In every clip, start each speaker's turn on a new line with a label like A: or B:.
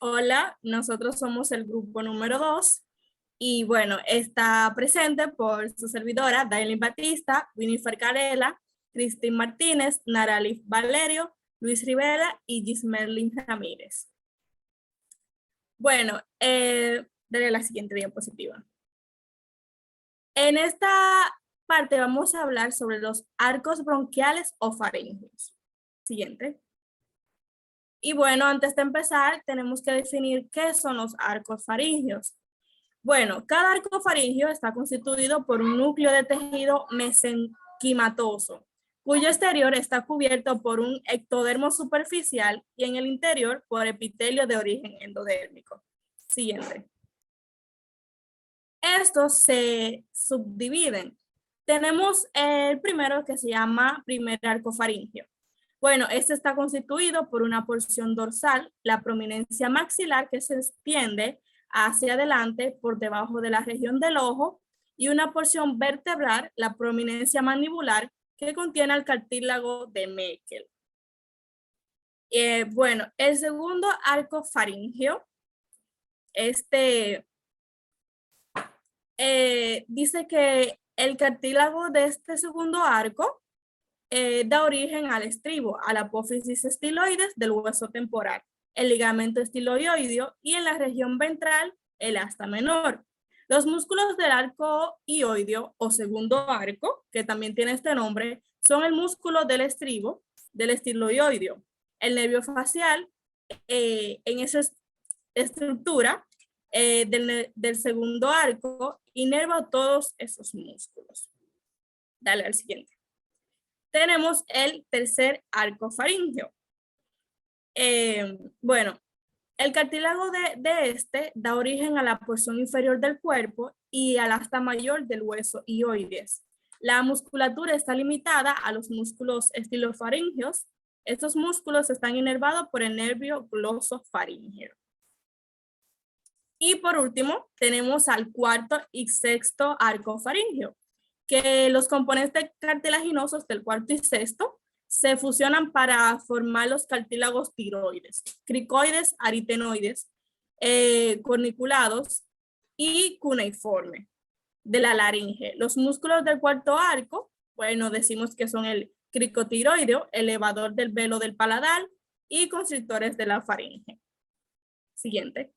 A: Hola, nosotros somos el grupo número 2 y bueno, está presente por su servidora, Dailin Batista, Winifred Carela, Cristín Martínez, Naralif Valerio, Luis Rivera y Gismerlin Ramírez. Bueno, daré la siguiente diapositiva. En esta parte vamos a hablar sobre los arcos bronquiales o faringios. Siguiente. Y bueno, antes de empezar, tenemos que definir qué son los arcos faringios. Bueno, cada arco faringio está constituido por un núcleo de tejido mesenquimatoso, cuyo exterior está cubierto por un ectodermo superficial y en el interior por epitelio de origen endodérmico. Siguiente. Estos se subdividen. Tenemos el primero que se llama primer arco faringio. Bueno, este está constituido por una porción dorsal, la prominencia maxilar que se extiende hacia adelante por debajo de la región del ojo y una porción vertebral, la prominencia mandibular, que contiene el cartílago de Meckel. Bueno, el segundo arco faringio, dice que el cartílago de este segundo arco da origen al estribo, a la apófisis estiloides del hueso temporal, el ligamento estiloioideo y en la región ventral el asta menor. Los músculos del arco ioideo o segundo arco, que también tiene este nombre, son el músculo del estribo, del estiloioideo, el nervio facial en esa estructura del segundo arco inerva todos esos músculos. Dale al siguiente. Tenemos el tercer arco faringio. Bueno, el cartílago de este da origen a la porción inferior del cuerpo y al asta mayor del hueso ioides. La musculatura está limitada a los músculos estilofaringios. Estos músculos están inervados por el nervio glosofaríngeo. Y por último, tenemos al cuarto y sexto arco faringio, que los componentes cartilaginosos del cuarto y sexto se fusionan para formar los cartílagos tiroides, cricoides, aritenoides, corniculados y cuneiforme de la laringe. Los músculos del cuarto arco, bueno, decimos que son el cricotiroideo, elevador del velo del paladar y constrictores de la faringe. Siguiente.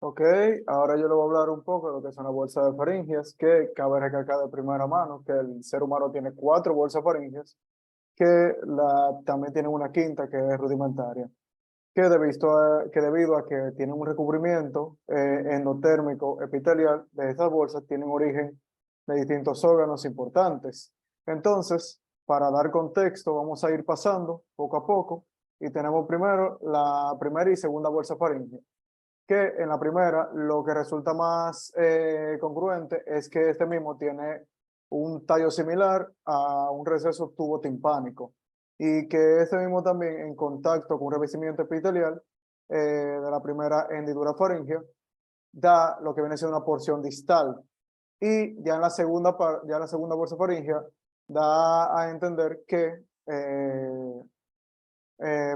B: Ok, ahora yo le voy a hablar un poco de lo que son las bolsas de faringias, que cabe recalcar de primera mano que el ser humano tiene 4 bolsas faringias, que también tiene una quinta que es rudimentaria, que debido a que tienen un recubrimiento endotérmico epitelial de estas bolsas, tienen origen de distintos órganos importantes. Entonces, para dar contexto, vamos a ir pasando poco a poco, y tenemos primero la primera y segunda bolsa faringia, que en la primera lo que resulta más congruente es que este mismo tiene un tallo similar a un receso tubo timpánico y que este mismo también en contacto con un revestimiento epitelial de la primera hendidura faríngea da lo que viene siendo una porción distal, y ya en la segunda bolsa faríngea da a entender que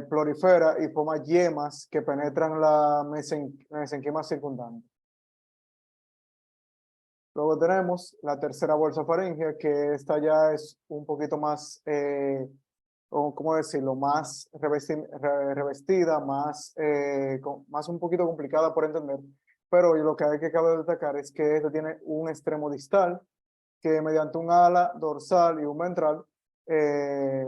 B: prolifera y forma yemas que penetran la mesenquima circundante. Luego tenemos la tercera bolsa faríngea, que esta ya es un poquito más, ¿cómo decirlo? Más revestida, más un poquito complicada por entender. Pero lo que hay que cabe destacar es que este tiene un extremo distal que mediante un ala dorsal y un ventral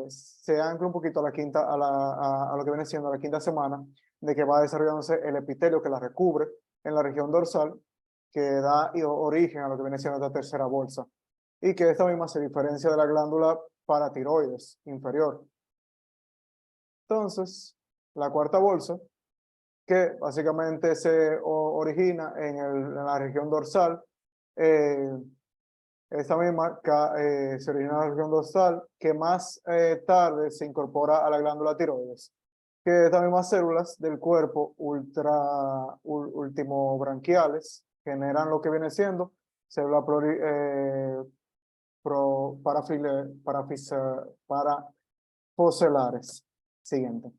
B: se ancla un poquito a la quinta, a lo que viene siendo la quinta semana, de que va desarrollándose el epitelio que la recubre en la región dorsal, que da origen a lo que viene siendo esta tercera bolsa, y que esta misma se diferencia de la glándula paratiroides inferior. Entonces, la cuarta bolsa, que básicamente se origina en la región dorsal, esta misma se origina en la región dorsal, que más tarde se incorpora a la glándula tiroides, que estas mismas células del cuerpo ultimobranquiales generan lo que viene siendo célula focelares. Siguiente.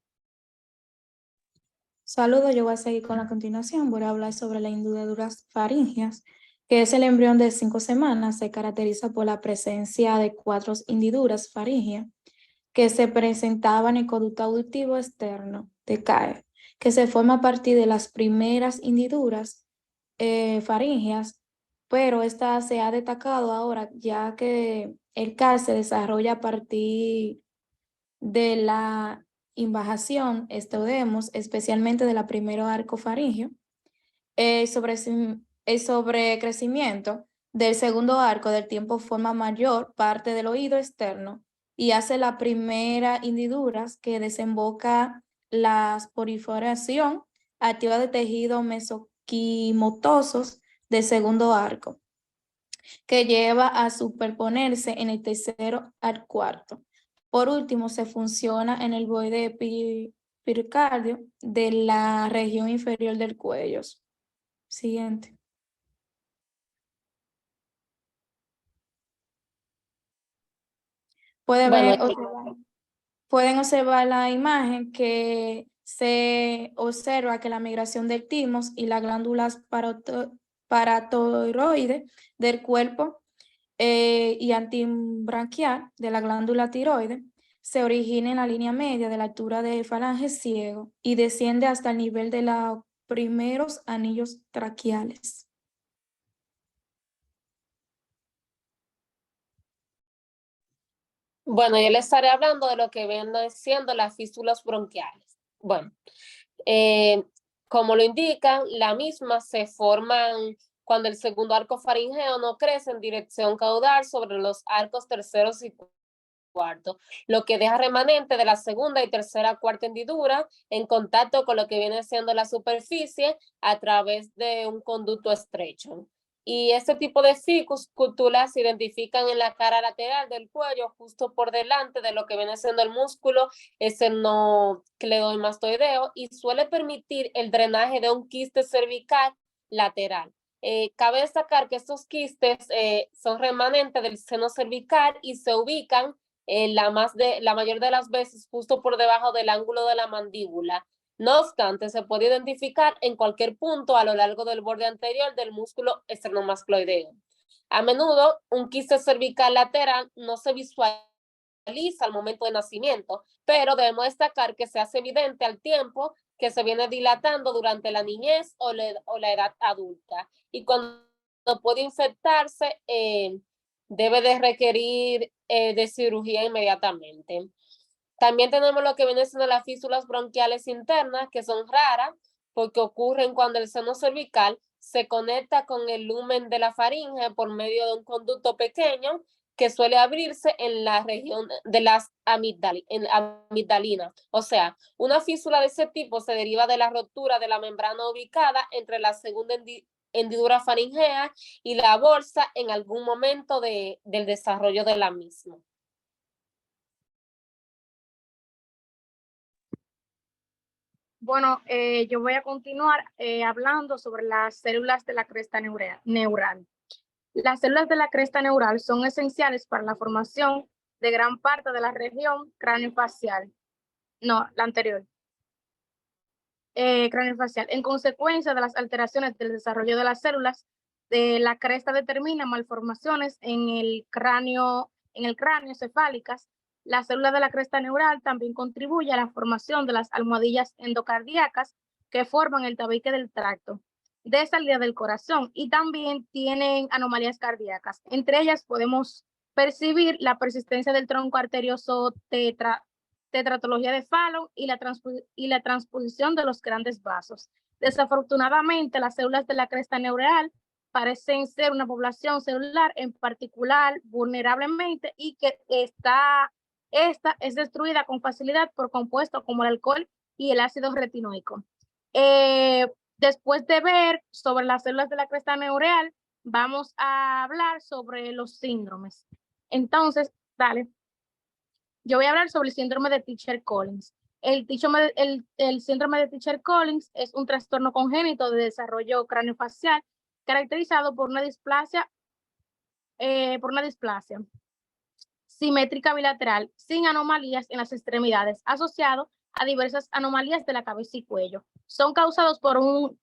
C: Saludos, yo voy a seguir con la continuación. Voy a hablar sobre las hendiduras faríngeas, que es el embrión de 5 semanas. Se caracteriza por la presencia de 4 hendiduras faríngeas que se presentaban en el conducto auditivo externo de CAE, que se forma a partir de las primeras hendiduras faríngeas, pero esta se ha destacado ahora ya que el CAE se desarrolla a partir de la invajación, estoudemos, especialmente de la primero arco faríngeo, el sobrecrecimiento del segundo arco del tiempo forma mayor parte del oído externo y hace la primera hendiduras que desemboca la proliferación activa de tejidos mesenquimotosos del segundo arco, que lleva a superponerse en el tercero al cuarto. Por último, se funciona en el borde pericardio de la región inferior del cuello. Siguiente.
D: Bueno,
C: Pueden observar la imagen que se observa que la migración del timo y las glándulas paratoiroides del cuerpo y antibranquial de la glándula tiroide se origina en la línea media de la altura de falange ciego y desciende hasta el nivel de los primeros anillos traqueales.
D: bueno, yo les estaré hablando de lo que vienen siendo las fístulas bronquiales. Bueno, como lo indican, las mismas se forman cuando el segundo arco faríngeo no crece en dirección caudal sobre los arcos terceros y cuarto, lo que deja remanente de la segunda y tercera cuarta hendidura en contacto con lo que viene siendo la superficie a través de un conducto estrecho. Y este tipo de fístulas se identifican en la cara lateral del cuello, justo por delante de lo que viene siendo el músculo esternocleidomastoideo, y suele permitir el drenaje de un quiste cervical lateral. Cabe destacar que estos quistes son remanentes del seno cervical y se ubican la mayor de las veces justo por debajo del ángulo de la mandíbula. No obstante, se puede identificar en cualquier punto a lo largo del borde anterior del músculo esternomascloideo. A menudo, un quiste cervical lateral no se visualiza al momento de nacimiento, pero debemos destacar que se hace evidente al tiempo que se viene dilatando durante la niñez o la edad adulta. Y cuando puede infectarse, debe de requerir de cirugía inmediatamente. También tenemos lo que viene siendo las fístulas bronquiales internas, que son raras porque ocurren cuando el seno cervical se conecta con el lumen de la faringe por medio de un conducto pequeño que suele abrirse en la región de las amigdalinas. O sea, una fístula de ese tipo se deriva de la rotura de la membrana ubicada entre la segunda hendidura faringea y la bolsa en algún momento del desarrollo de la misma.
A: Bueno, yo voy a continuar hablando sobre las células de la cresta neural. Las células de la cresta neural son esenciales para la formación de gran parte de la región craneofacial. No, la anterior. Craneofacial. En consecuencia de las alteraciones del desarrollo de las células, la cresta determina malformaciones en el cráneo cefálicas. La célula de la cresta neural también contribuye a la formación de las almohadillas endocardíacas que forman el tabique del tracto de salida del corazón y también tienen anomalías cardíacas. Entre ellas podemos percibir la persistencia del tronco arterioso tetratología de Fallon y la transposición de los grandes vasos. Desafortunadamente, las células de la cresta neural parecen ser una población celular en particular vulnerablemente y que esta es destruida con facilidad por compuestos como el alcohol y el ácido retinoico. Después de ver sobre las células de la cresta neural, vamos a hablar sobre los síndromes. Entonces, dale. Yo voy a hablar sobre el síndrome de Treacher-Collins. El síndrome de Treacher-Collins es un trastorno congénito de desarrollo craneofacial caracterizado por una displasia.
E: simétrica bilateral, sin anomalías en las extremidades, asociado a diversas anomalías de la cabeza y cuello. Son causados por un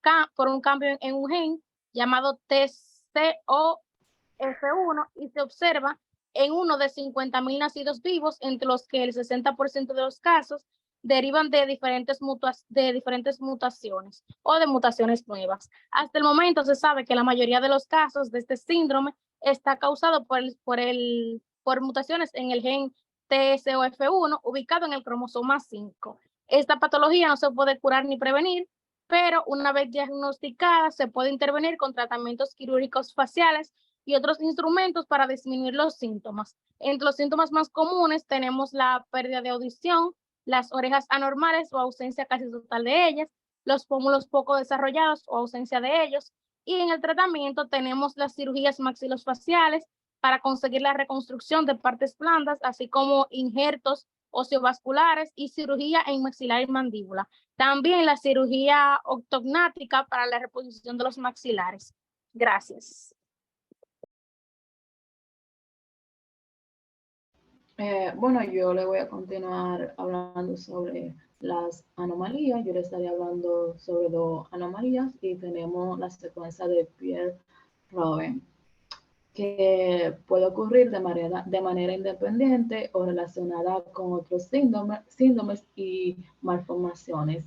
E: cambio en un gen llamado TCOF1 y se observa en uno de 50.000 nacidos vivos, entre los que el 60% de los casos derivan de diferentes mutaciones o de mutaciones nuevas. Hasta el momento se sabe que la mayoría de los casos de este síndrome está causado por mutaciones en el gen TSOF1 ubicado en el cromosoma 5. Esta patología no se puede curar ni prevenir, pero una vez diagnosticada se puede intervenir con tratamientos quirúrgicos faciales y otros instrumentos para disminuir los síntomas. Entre los síntomas más comunes tenemos la pérdida de audición, las orejas anormales o ausencia casi total de ellas, los pómulos poco desarrollados o ausencia de ellos, y en el tratamiento tenemos las cirugías maxilofaciales para conseguir la reconstrucción de partes blandas, así como injertos osteovasculares y cirugía en maxilar y mandíbula. También la cirugía ortognática para la reposición de los maxilares. Gracias.
C: Bueno, yo le voy a continuar hablando sobre las anomalías. Yo le estaré hablando sobre 2 anomalías y tenemos la secuencia de Pierre-Robin, que puede ocurrir de manera independiente o relacionada con otros síndromes y malformaciones.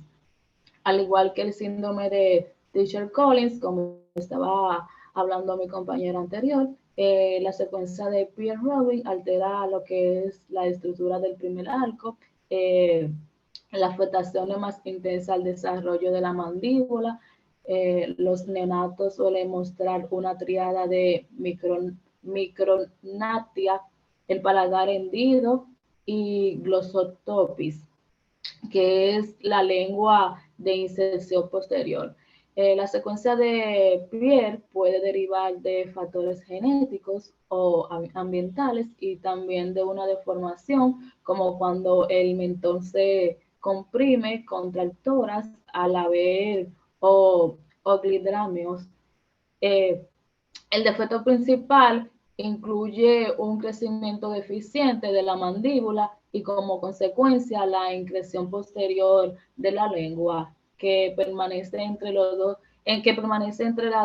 C: Al igual que el síndrome de Treacher-Collins, como estaba hablando mi compañera anterior, la secuencia de Pierre-Robin altera lo que es la estructura del primer arco, la afectación más intensa al desarrollo de la mandíbula. Los neonatos suelen mostrar una triada de micrognatia, el paladar hendido, y glossotopis, que es la lengua de inserción posterior. La secuencia de Pierre puede derivar de factores genéticos o ambientales y también de una deformación, como cuando el mentón se comprime contractoras al haber oglidramios. El defecto principal incluye un crecimiento deficiente de la mandíbula y como consecuencia la increción posterior de la lengua que permanece entre las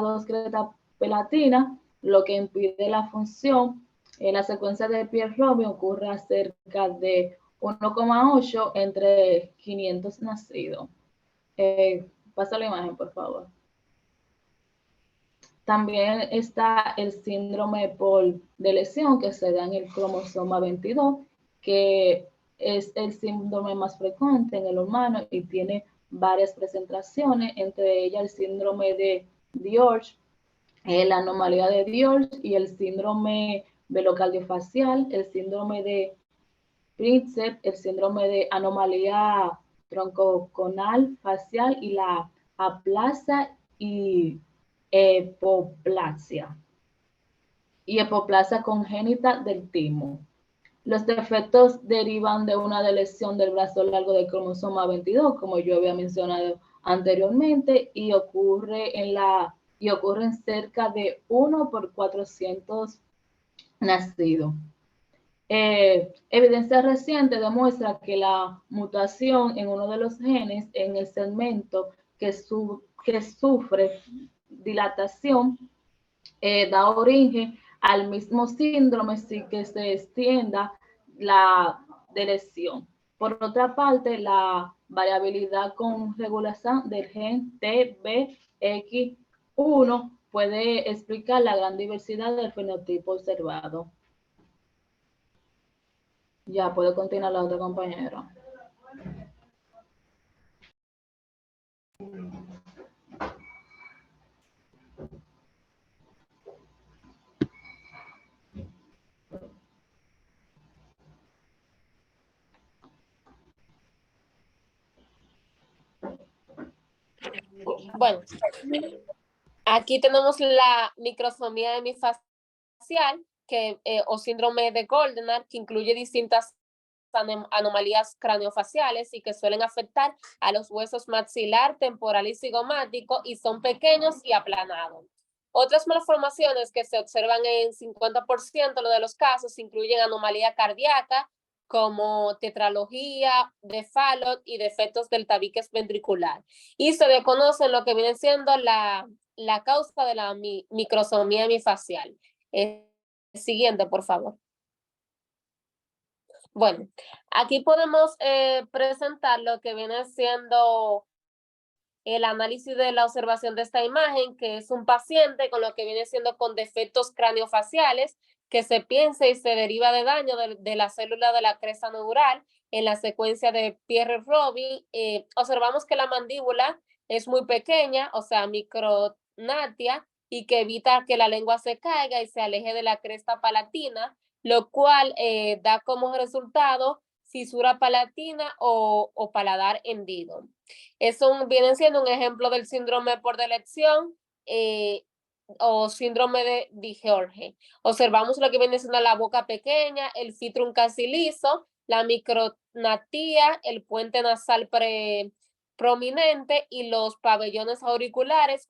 C: dos cretas palatinas, lo que impide la función. En la secuencia de Pierre-Robin ocurre a cerca de 1,8 entre 500 nacidos. Pasa la imagen, por favor. También está el síndrome de lesión que se da en el cromosoma 22, que es el síndrome más frecuente en el humano y tiene varias presentaciones, entre ellas el síndrome de Dior, la anomalía de Dior y el síndrome velocardiofacial, el síndrome de Pritzker, el síndrome de anomalía troncoconal facial y la aplasia y hipoplasia congénita del timo. Los defectos derivan de una lesión del brazo largo del cromosoma 22, como yo había mencionado anteriormente, y ocurren cerca de 1 por 400 nacidos. Evidencia reciente demuestra que la mutación en uno de los genes en el segmento que sufre dilatación da origen al mismo síndrome sin que se extienda la lesión. Por otra parte, la variabilidad con regulación del gen TBX1 puede explicar la gran diversidad del fenotipo observado. Ya puedo continuar la otra compañera.
D: Bueno, aquí tenemos la microsomía hemifacial o síndrome de Goldener, que incluye distintas anomalías craneofaciales y que suelen afectar a los huesos maxilar, temporal y cigomático y son pequeños y aplanados. Otras malformaciones que se observan en 50% de los casos incluyen anomalía cardíaca, como tetralogía de Fallot y defectos del tabique ventricular. Y se desconoce lo que viene siendo la causa de la microsomía hemifacial. Siguiente, por favor. Bueno, aquí podemos presentar lo que viene siendo el análisis de la observación de esta imagen, que es un paciente con lo que viene siendo con defectos craniofaciales, que se piensa y se deriva de daño de la célula de la cresta neural en la secuencia de Pierre-Robin. Observamos que la mandíbula es muy pequeña, o sea, micrognatia, y que evita que la lengua se caiga y se aleje de la cresta palatina, lo cual da como resultado fisura palatina o paladar hendido. Eso viene siendo un ejemplo del síndrome por delección o síndrome de Dijorge. Observamos lo que viene siendo la boca pequeña, el fitrum casi liso, la micrognatia, el puente nasal prominente y los pabellones auriculares